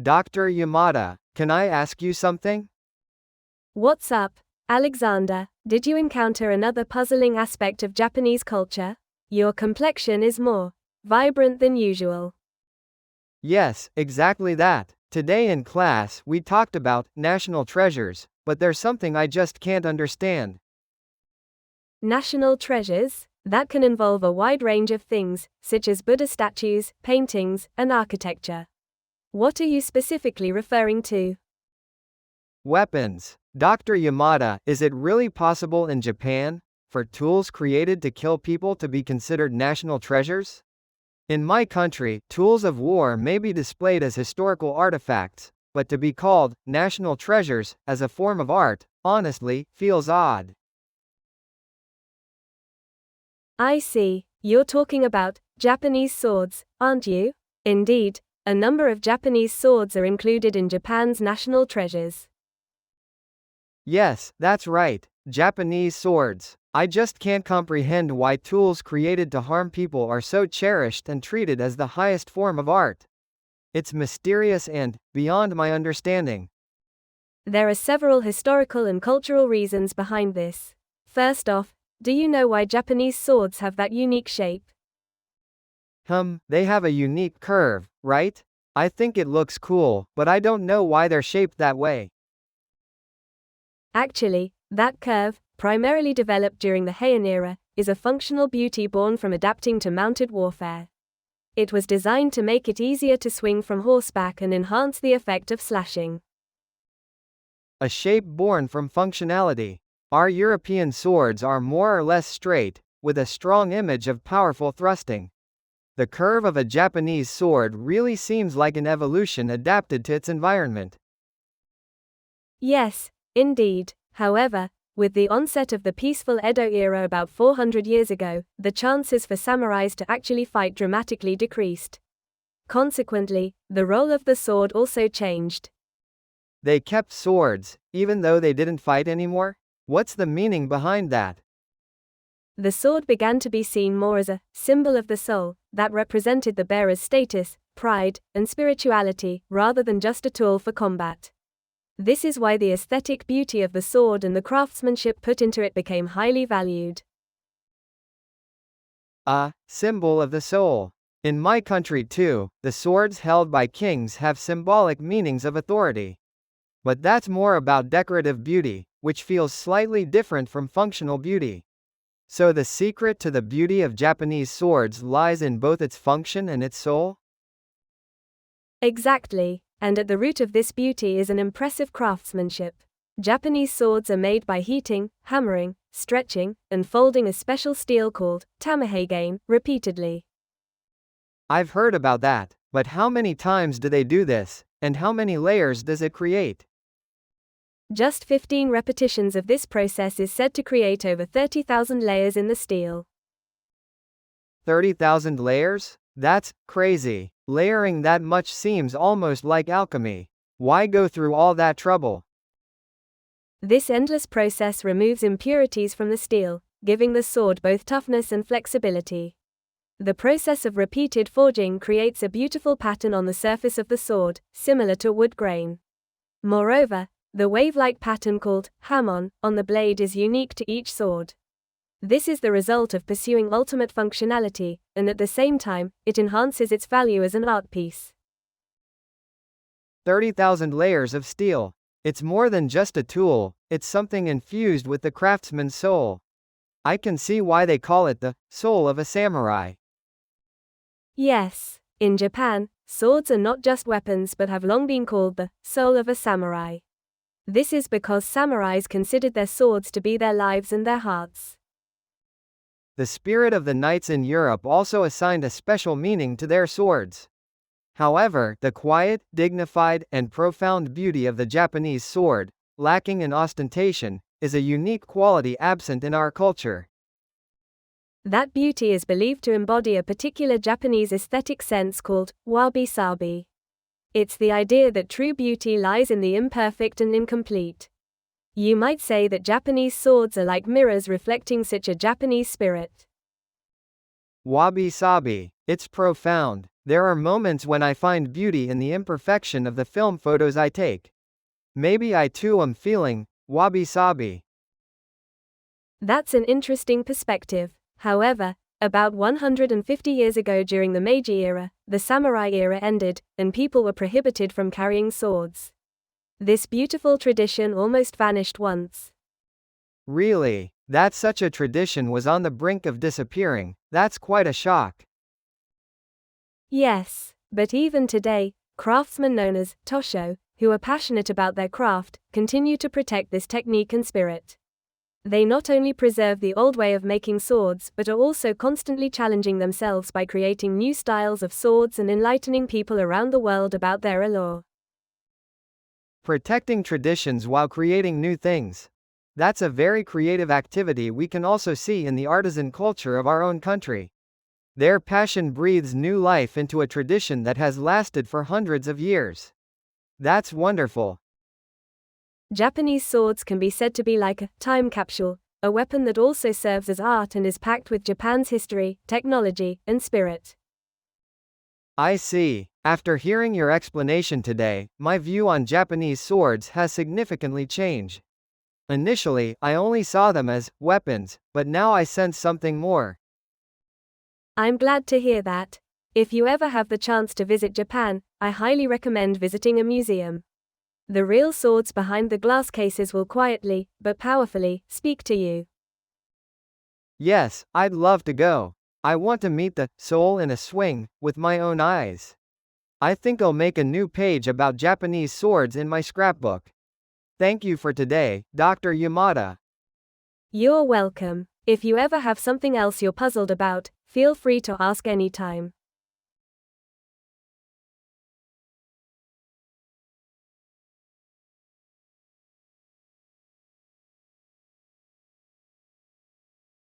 Dr. Yamada, can I ask you something? What's up, Alexander? Did you encounter another puzzling aspect of Japanese culture? Your complexion is more vibrant than usual. Yes, exactly that. Today in class, we talked about national treasures, but there's something I just can't understand. National treasures? That can involve a wide range of things, such as Buddha statues, paintings, and architecture. What are you specifically referring to? Weapons. Dr. Yamada, is it really possible in Japan for tools created to kill people to be considered national treasures? In my country, tools of war may be displayed as historical artifacts, but to be called national treasures as a form of art, honestly, feels odd. I see. You're talking about Japanese swords, aren't you? Indeed, a number of Japanese swords are included in Japan's national treasures. Yes, that's right. Japanese swords. I just can't comprehend why tools created to harm people are so cherished and treated as the highest form of art. It's mysterious and beyond my understanding. There are several historical and cultural reasons behind this. First off, do you know why Japanese swords have that unique shape? They have a unique curve, right? I think it looks cool, but I don't know why they're shaped that way. Actually, that curve, primarily developed during the Heian era, is a functional beauty born from adapting to mounted warfare. It was designed to make it easier to swing from horseback and enhance the effect of slashing. A shape born from functionality. Our European swords are more or less straight, with a strong image of powerful thrusting. The curve of a Japanese sword really seems like an evolution adapted to its environment. Yes, indeed. However, with the onset of the peaceful Edo era about 400 years ago, the chances for samurais to actually fight dramatically decreased. Consequently, the role of the sword also changed. They kept swords, even though they didn't fight anymore? What's the meaning behind that? The sword began to be seen more as a symbol of the soul that represented the bearer's status, pride, and spirituality, rather than just a tool for combat. This is why the aesthetic beauty of the sword and the craftsmanship put into it became highly valued. A symbol of the soul. In my country too, the swords held by kings have symbolic meanings of authority. But that's more about decorative beauty, which feels slightly different from functional beauty. So the secret to the beauty of Japanese swords lies in both its function and its soul? Exactly, and at the root of this beauty is an impressive craftsmanship. Japanese swords are made by heating, hammering, stretching, and folding a special steel called tamahagane repeatedly. I've heard about that, but how many times do they do this, and how many layers does it create? Just 15 repetitions of this process is said to create over 30,000 layers in the steel. 30,000 layers? That's crazy. Layering that much seems almost like alchemy. Why go through all that trouble? This endless process removes impurities from the steel, giving the sword both toughness and flexibility. The process of repeated forging creates a beautiful pattern on the surface of the sword, similar to wood grain. Moreover, the wave-like pattern called hamon on the blade is unique to each sword. This is the result of pursuing ultimate functionality, and at the same time, it enhances its value as an art piece. 30,000 layers of steel. It's more than just a tool, it's something infused with the craftsman's soul. I can see why they call it the soul of a samurai. Yes, in Japan, swords are not just weapons but have long been called the soul of a samurai. This is because samurais considered their swords to be their lives and their hearts. The spirit of the knights in Europe also assigned a special meaning to their swords. However, the quiet, dignified, and profound beauty of the Japanese sword, lacking in ostentation, is a unique quality absent in our culture. That beauty is believed to embody a particular Japanese aesthetic sense called wabi-sabi. It's the idea that true beauty lies in the imperfect and incomplete. You might say that Japanese swords are like mirrors reflecting such a Japanese spirit. Wabi-sabi. It's profound. There are moments when I find beauty in the imperfection of the film photos I take. Maybe I too am feeling wabi-sabi. That's an interesting perspective. However, about 150 years ago during the Meiji era, the samurai era ended, and people were prohibited from carrying swords. This beautiful tradition almost vanished once. Really? That such a tradition was on the brink of disappearing. That's quite a shock. Yes, but even today, craftsmen known as tosho, who are passionate about their craft, continue to protect this technique and spirit. They not only preserve the old way of making swords but are also constantly challenging themselves by creating new styles of swords and enlightening people around the world about their allure. Protecting traditions while creating new things. That's a very creative activity we can also see in the artisan culture of our own country. Their passion breathes new life into a tradition that has lasted for hundreds of years. That's wonderful. Japanese swords can be said to be like a time capsule, a weapon that also serves as art and is packed with Japan's history, technology, and spirit. I see. After hearing your explanation today, my view on Japanese swords has significantly changed. Initially, I only saw them as weapons, but now I sense something more. I'm glad to hear that. If you ever have the chance to visit Japan, I highly recommend visiting a museum. The real swords behind the glass cases will quietly, but powerfully, speak to you. Yes, I'd love to go. I want to meet the soul in a swing with my own eyes. I think I'll make a new page about Japanese swords in my scrapbook. Thank you for today, Dr. Yamada. You're welcome. If you ever have something else you're puzzled about, feel free to ask anytime.